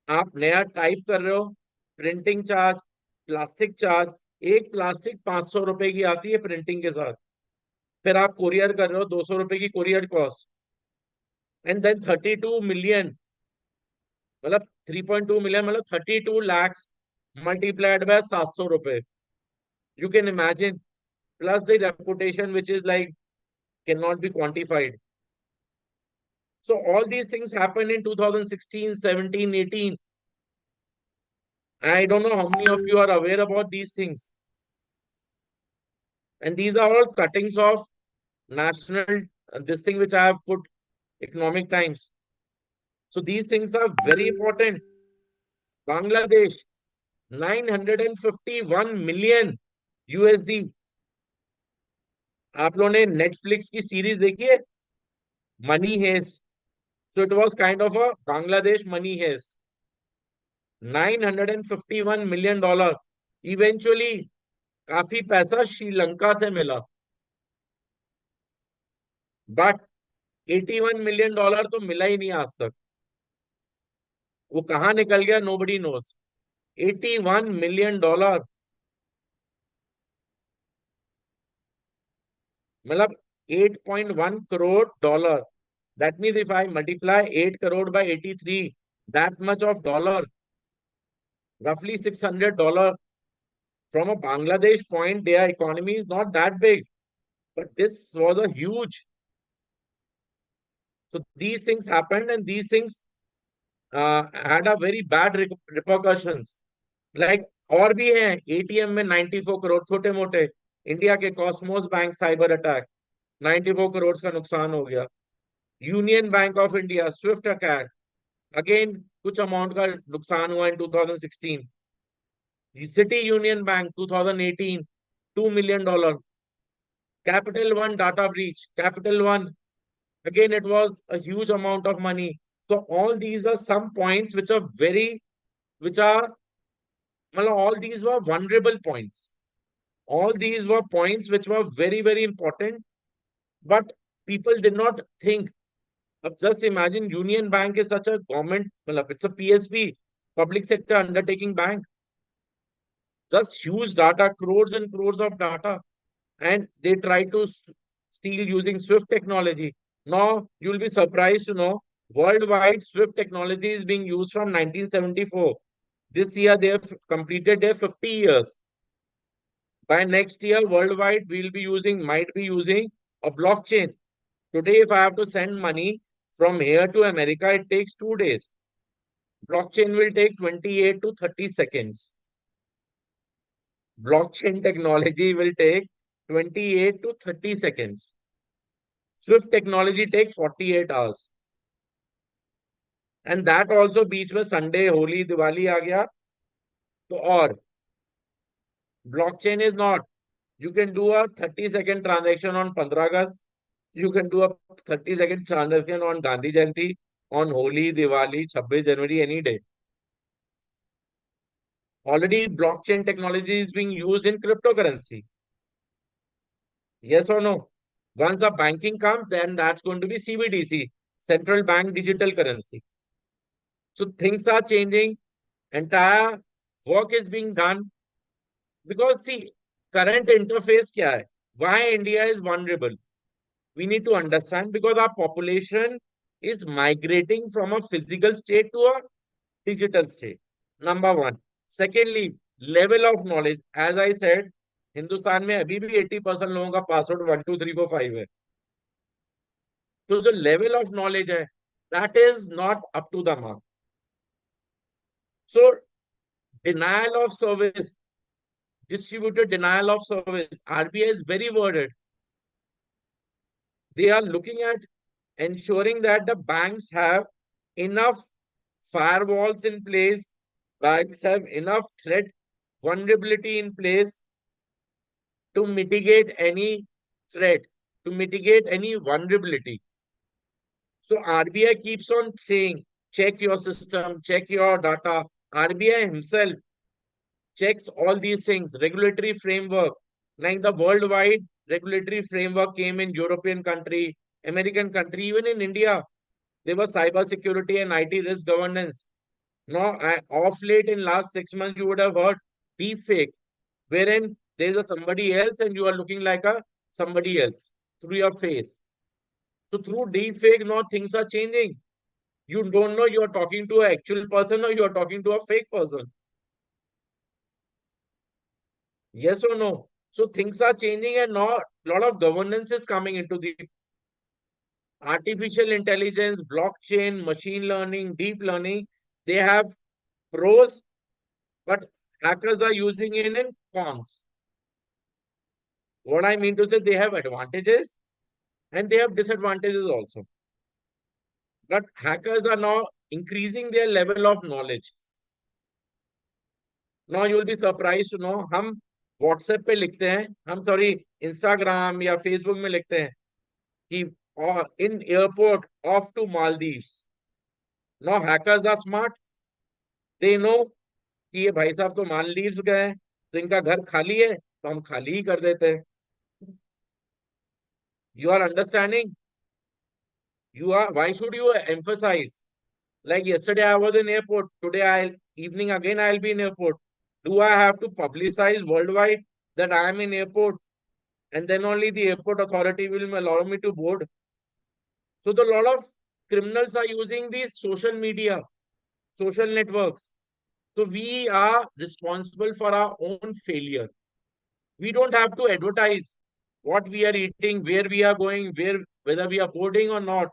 आप नया type कर रहे हो, printing charge, plastic charge, एक plastic 500 रुपए की आती है प्रिंटिंग के साथ, फिर आप कोरियर कर रहे हो 200 रुपए की courier cost, and then 32 million मतलब 3.2 मिलियन मतलब 32 lakhs multiplied by 700 रुपए, you can imagine, plus the reputation which is like cannot be quantified. So all these things happened in 2016, 17, 18. I don't know how many of you are aware about these things. And these are all cuttings of national, this thing which I have put, economic times. So these things are very important. Bangladesh, 951 million USD. आप लोगों ने Netflix की सीरीज देखी है Money Heist? So it was kind of a Bangladesh money heist. $951 million. Eventually काफी पैसा श्रीलंका से मिला, बट $81 million तो मिला ही नहीं आज तक। वो कहाँ निकल गया, नोबडी नोस। $81 million, मतलब 8.1 crore dollar. That means if I multiply 8 crore by 83, that much of dollar, roughly $600. From a Bangladesh point, their economy is not that big, but this was a huge. So these things happened, and these things had a very bad repercussions. Like और भी हैं, ATM में 94 करोड़, छोटे मोटे। India के Cosmos bank cyber attack, 94 crore का नुकसान हो गया। Union bank of India Swift attack, again कुछ अमाउंट का नुकसान हुआ इन 2016। City union bank 2018, $2 million। Capital one data breach, capital one, again it was a huge amount of money. So all these are some points which are very, which are, well, all these were vulnerable points. All these were points which were very, very important, but people did not think. Just imagine, Union Bank is such a government, well, it's a PSB, public sector undertaking bank. Just huge data, crores and crores of data, and they try to steal using Swift technology. Now, you'll be surprised to know worldwide Swift technology is being used from 1974. This year, they have completed their 50 years. By next year, worldwide, might be using a blockchain. Today, if I have to send money from here to America, it takes 2 days. Blockchain will take 28 to 30 seconds. Blockchain technology will take 28 to 30 seconds. Swift technology takes 48 hours. And that also बीच में Sunday, Holi, Diwali आ गया तो और blockchain is not. You can do a 30-second transaction on 15 August. You can do a 30-second transaction on Gandhi Jayanti, on Holi, Diwali, 26 January, any day. Already blockchain technology is being used in cryptocurrency. Yes or no? Once the banking comes, then that's going to be CBDC, central bank digital currency. So things are changing. Entire work is being done because see, current interface kya hai? Why India is vulnerable? We need to understand because our population is migrating from a physical state to a digital state. Number one. Secondly, level of knowledge. As I said, Hindustan में अभी भी 80% लोगों का password 1 2 3 4 5 है. तो जो level of knowledge है that is not up to the mark. So denial of service, distributed denial of service. RBI is very worried. They are looking at ensuring that the banks have enough firewalls in place, banks have enough threat vulnerability in place to mitigate any threat, to mitigate any vulnerability. So RBI keeps on saying, check your system, check your data. RBI himself checks all these things, regulatory framework, like the worldwide regulatory framework came in European country, American country, even in India, there was cyber security and IT risk governance. Now, off late in last 6 months, you would have heard deepfake, wherein there's a somebody else and you are looking like a somebody else through your face. So through deepfake, now things are changing. You don't know you are talking to an actual person or you are talking to a fake person. Yes or no? So things are changing and now a lot of governance is coming into the artificial intelligence, blockchain, machine learning, deep learning. They have pros, but hackers are using it in cons. What I mean to say, they have advantages and they have disadvantages also. But hackers are now increasing their level of knowledge. Now you will be surprised to know हम WhatsApp पे लिखते हैं, हम sorry Instagram या Facebook में लिखते हैं कि in airport off to Maldives. Now hackers are smart. They know कि ये भाई साहब तो मालदीव्स गए हैं, तो इनका घर खाली है तो हम खाली ही कर देते हैं. You are understanding? You are. Why should you emphasize? Like yesterday, I was in airport. Today, evening again, I'll be in airport. Do I have to publicize worldwide that I am in airport, and then only the airport authority will allow me to board? So the lot of criminals are using these social media, social networks. So we are responsible for our own failure. We don't have to advertise what we are eating, where we are going, whether we are boarding or not.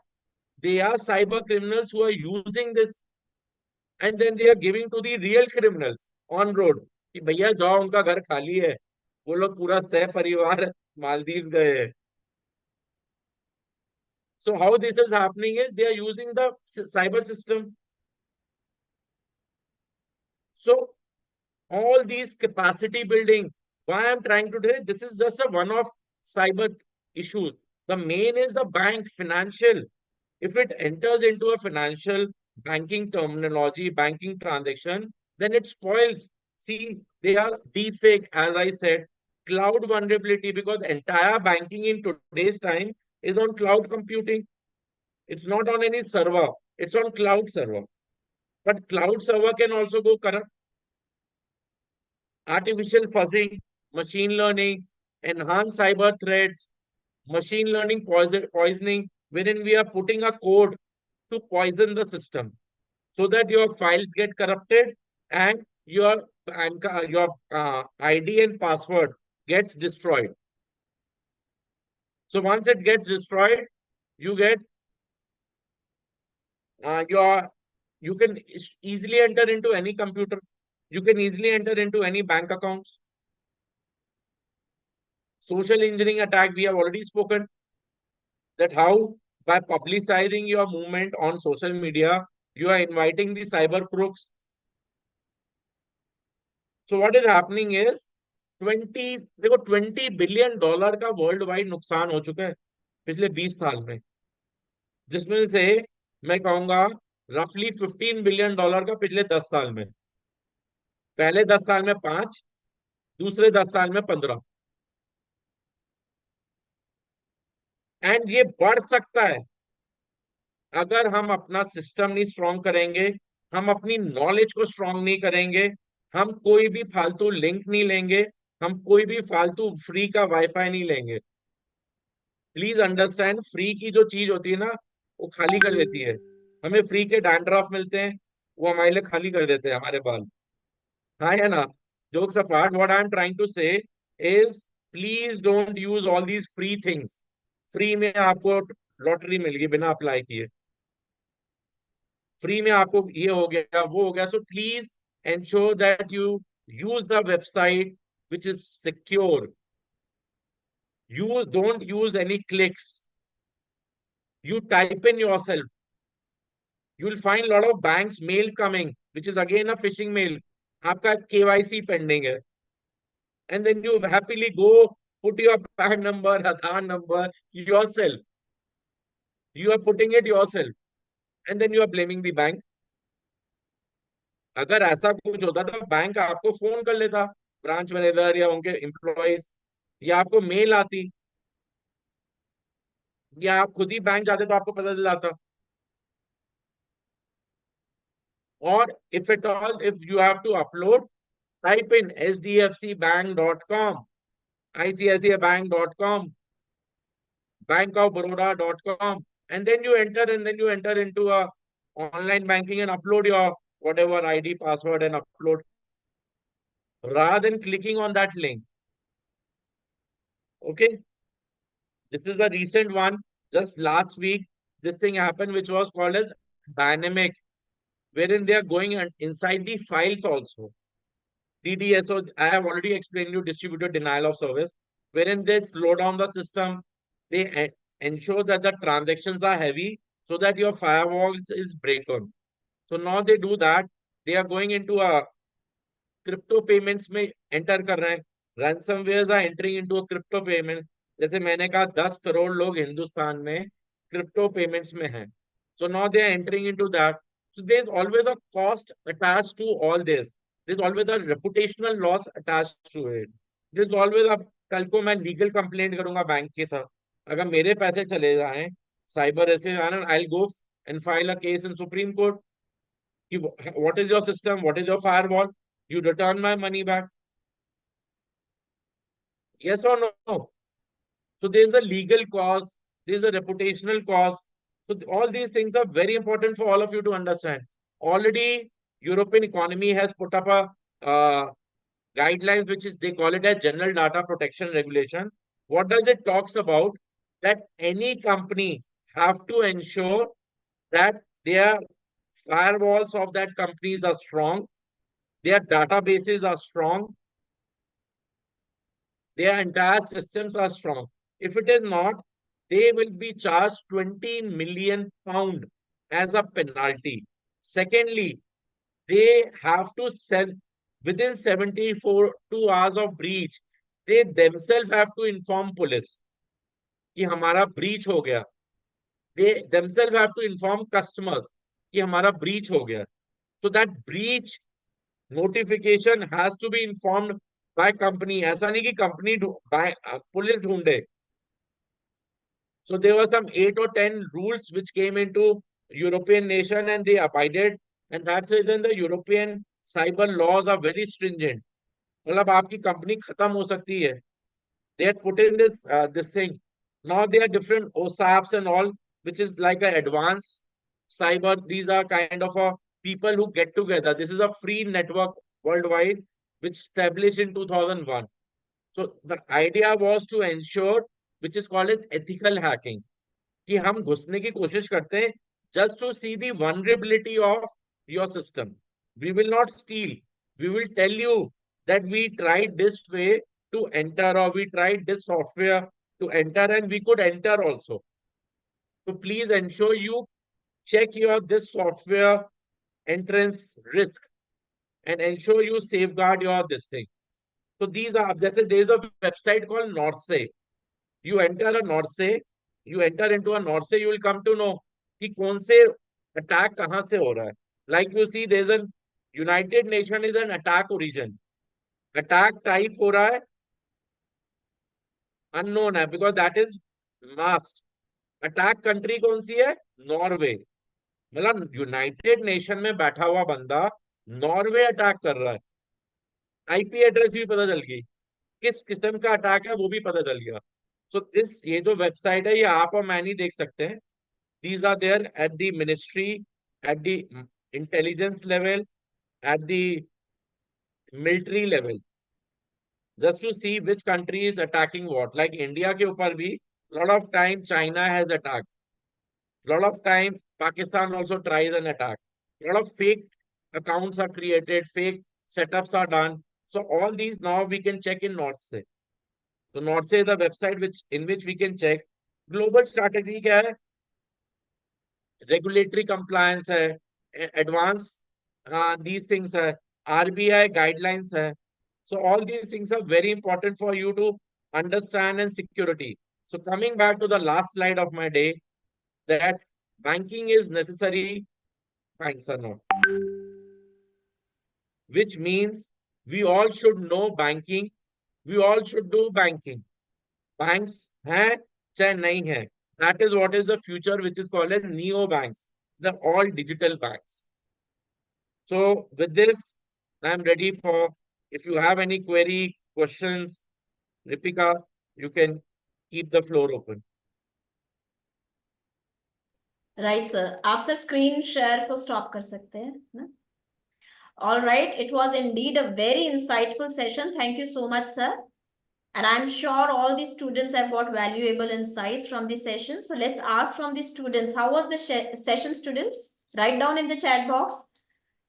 They are cyber criminals who are using this and then they are giving to the real criminals on road कि भैया जाओ उनका घर खाली है, वो लोग पूरा सह परिवार मालदीव गए हैं. So how this is happening is they are using the cyber system. So all these capacity building, why I'm trying to say this is just a one of cyber issues. The main is the bank financial. If it enters into a financial banking terminology, banking transaction, then it spoils. See, they are deepfake, as I said, cloud vulnerability because entire banking in today's time is on cloud computing. It's not on any server. It's on cloud server. But cloud server can also go corrupt. Artificial fuzzing, machine learning, enhanced cyber threats, machine learning poisoning, wherein we are putting a code to poison the system so that your files get corrupted and your ID and password gets destroyed. So once it gets destroyed, you get your you can easily enter into any computer. You can easily enter into any bank accounts. Social engineering attack, we have already spoken that how by publicizing your movement on social media, you are inviting the cyber crooks. So what is happening is 20 देखो $20 billion का world wide नुकसान हो चुका है पिछले 20 साल में, जिसमें से मैं कहूंगा रफली $15 बिलियन का पिछले 10 साल में। पहले 10 साल में 5, दूसरे 10 साल में 15। एंड ये बढ़ सकता है अगर हम अपना सिस्टम नहीं स्ट्रॉन्ग करेंगे, हम अपनी नॉलेज को स्ट्रॉन्ग नहीं करेंगे, हम कोई भी फालतू लिंक नहीं लेंगे, हम कोई भी फालतू फ्री का वाईफाई नहीं लेंगे। प्लीज अंडरस्टैंड, फ्री की जो चीज होती है ना, वो खाली कर देती है। हमें फ्री के डैंड्रफ मिलते हैं, वो हमारे लिए खाली कर देते हैं हमारे बाल। हाँ है ना? Jokes apart, what I am trying to say is, please don't use all these free things. Free में आपको लॉटरी मिल गई बिना अप्लाई किए, फ्री में आपको ये हो गया वो हो गया, so please ensure that you use the website which is secure. You don't use any clicks. You type in yourself. You will find a lot of banks mails coming, which is again a phishing mail. आपका KYC pending है. And then you happily go put your PAN number, Aadhaar number yourself. You are putting it yourself. And then you are blaming the bank. अगर ऐसा कुछ होता तो bank आपको phone कर लेता, ब्रांच मैनेजर या उनके एम्प्लॉयज, या आपको मेल आती, या आप खुद ही बैंक जाते तो आपको पता चल जाता। Or if at all, if you have to upload, type in sdfcbank.com, icicibank.com, bankofbaroda.com, and then you enter into a online banking and upload your whatever ID, password, and upload, rather than clicking on that link. Okay, this is a recent one. Just last week, this thing happened, which was called as dynamic, wherein they are going inside the files also. DDSO, I have already explained you, distributed denial of service, wherein they slow down the system. They ensure that the transactions are heavy so that your firewall is broken. So now they do that. They are going into a crypto payments में enter कर रहे हैं। Ransomware are entering into crypto payment. जैसे मैंने कहा 10 करोड़ लोग हिंदुस्तान में crypto payments में हैं। So now they are entering into that. So there is always a cost attached to all this. There is always a reputational loss attached to it. There is always a, कल को मैं legal complaint करूंगा bank के साथ, अगर मेरे पैसे चले जाएं साइबर ऐसे, I go and file a case in Supreme Court कि what is your system, what is your firewall, you return my money back, yes or no? So there's a legal cost, there's a reputational cost. So all these things are very important for all of you to understand. Already European economy has put up a guidelines, which is they call it as general data protection regulation. What does it talks about? That any company have to ensure that their firewalls of that companies are strong, their databases are strong, their entire systems are strong. If it is not, they will be charged 20 million pound as a penalty. Secondly, they have to send within 74 2 hours of breach. They themselves have to inform police कि हमारा breach हो गया. They themselves have to inform customers कि हमारा breach हो गया. So that breach notification has to be informed by company. ऐसा नहीं कि company पुलिस ढूंढे. So there were some 8 or 10 rules which came into European nation and they abided, and that's it. Then the European cyber laws are very stringent. मतलब आपकी company खत्म हो सकती है. They had put in this thing. Now there are different OSAPs and all, which is like an advanced cyber. These are kind of a people who get together. This is a free network worldwide, which established in 2001. So the idea was to ensure, which is called as ethical hacking, कि हम घुसने की कोशिश करते हैं just to see the vulnerability of your system. We will not steal. We will tell you that we tried this way to enter, or we tried this software to enter and we could enter also. So please ensure you check your this software entrance risk and ensure you safeguard your this thing. So these are, there is a website called Norse. You enter a Norse, You enter into a North Sea, you will come to know कि कौन से attack कहाँ से हो रहा है. Like you see, there's an United Nation is an attack origin. Attack type हो रहा है unknown है because that is masked. Attack country कौन सी है? नॉर्वे. मतलब यूनाइटेड नेशन में बैठा हुआ बंदा नॉर्वे अटैक कर रहा है. आईपी एड्रेस भी पता चल गई, किस किस्म का अटैक है वो भी पता चल गया. सो दिस ये जो वेबसाइट है ये आप और मैं नहीं देख सकते हैं. These are there at the ministry, at the intelligence level, at the military level, just to see which country is attacking what. Like India के ऊपर भी lot of time China has attacked. Lot of time Pakistan also tries an attack. Lot of fake accounts are created, fake setups are done. So all these now we can check in North. So North is the website which in which we can check global strategy क्या है, regulatory compliance है, advance these things है, RBI guidelines है. So all these things are very important for you to understand and security. So coming back to the last slide of my day, that banking is necessary, banks are not, which means we all should know banking, we all should do banking. Banks हैं चाहे नहीं है, that is what is the future which is called as neo banks, the all digital banks. So with this, I'm ready for, if you have any query, questions, Ripika, you can keep the floor open. Right, sir. आप sir screen share को stop कर सकते हैं ना? All right, it was indeed a very insightful session. Thank you so much, sir. And I'm sure all the students have got valuable insights from the session. So let's ask from the students, how was the session, students? Write down in the chat box.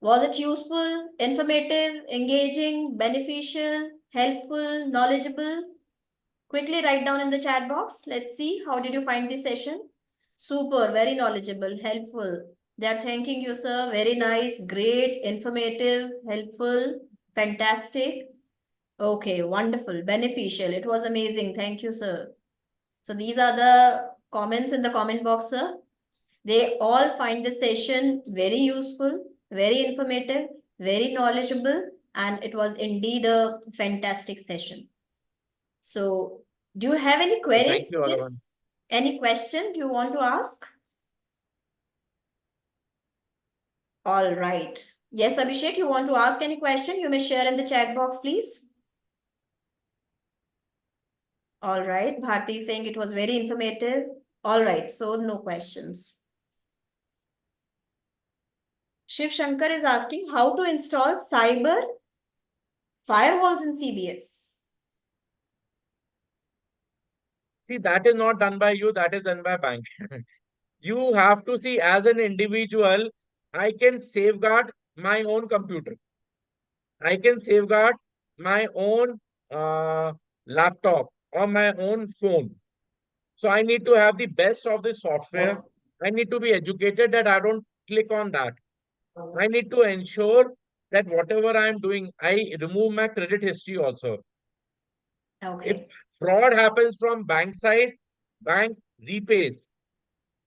Was it useful, informative, engaging, beneficial, helpful, knowledgeable? Quickly write down in the chat box. Let's see, how did you find the session? Super, very knowledgeable, helpful. They are thanking you, sir. Very nice, great, informative, helpful, fantastic. Okay, wonderful, beneficial. It was amazing. Thank you, sir. So these are the comments in the comment box, sir. They all find the session very useful, very informative, very knowledgeable, and it was indeed a fantastic session. So do you have any queries? Thank you, everyone. Any question do you want to ask? All right. Yes, Abhishek, you want to ask any question? You may share in the chat box, please. All right. Bharti is saying it was very informative. All right. So no questions. Shiv Shankar is asking how to install cyber firewalls in CBS. See, that is not done by you, that is done by bank. You have to see as an individual, I can safeguard my own computer. I can safeguard my own laptop or my own phone. So I need to have the best of the software. I need to be educated that I don't click on that. I need to ensure that whatever I'm doing, I remove my credit history also. Okay. If fraud happens from bank side, bank repays.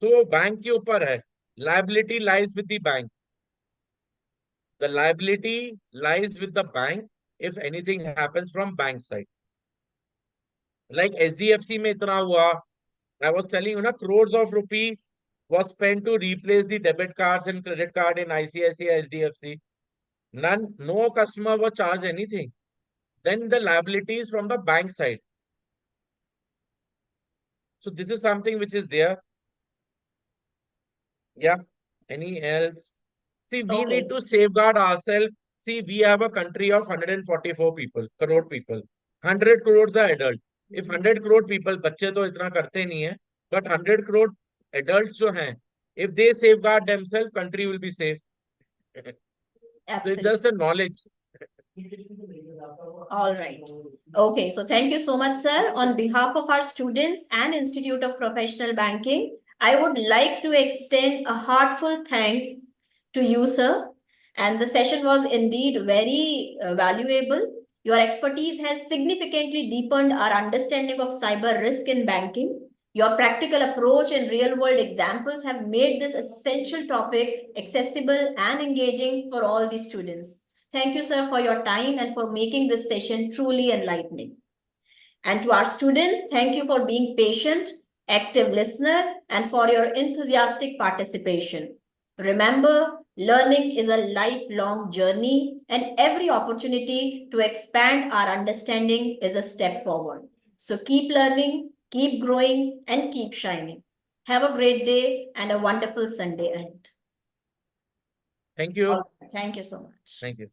तो bank के ऊपर है, liability lies with the bank. The liability lies with the bank if anything happens from bank side. Like SDFC में इतना हुआ, I was telling you, na, crores of rupee was spent to replace the debit cards and credit card in ICICI, HDFC. No customer was charged anything. Then the liabilities from the bank side. So this is something which is there. Yeah. Any else? See, we need to safeguard ourselves. See, we have a country of 144 people, crore people. 100 crores are adult. If 100 crore people, बच्चे तो इतना करते नहीं है, but 100 crore adults जो हैं, if they safeguard themselves, country will be safe. So it's just a knowledge. All right. Okay, so thank you so much, sir. On behalf of our students and Institute of Professional Banking, I would like to extend a heartfelt thank to you, sir. And the session was indeed very valuable. Your expertise has significantly deepened our understanding of cyber risk in banking. Your practical approach and real-world examples have made this essential topic accessible and engaging for all the students. Thank you, sir, for your time and for making this session truly enlightening. And to our students, thank you for being patient, active listener, and for your enthusiastic participation. Remember, learning is a lifelong journey, and every opportunity to expand our understanding is a step forward. So keep learning, keep growing, and keep shining. Have a great day and a wonderful Sunday ahead. Thank you. Thank you so much. Thank you.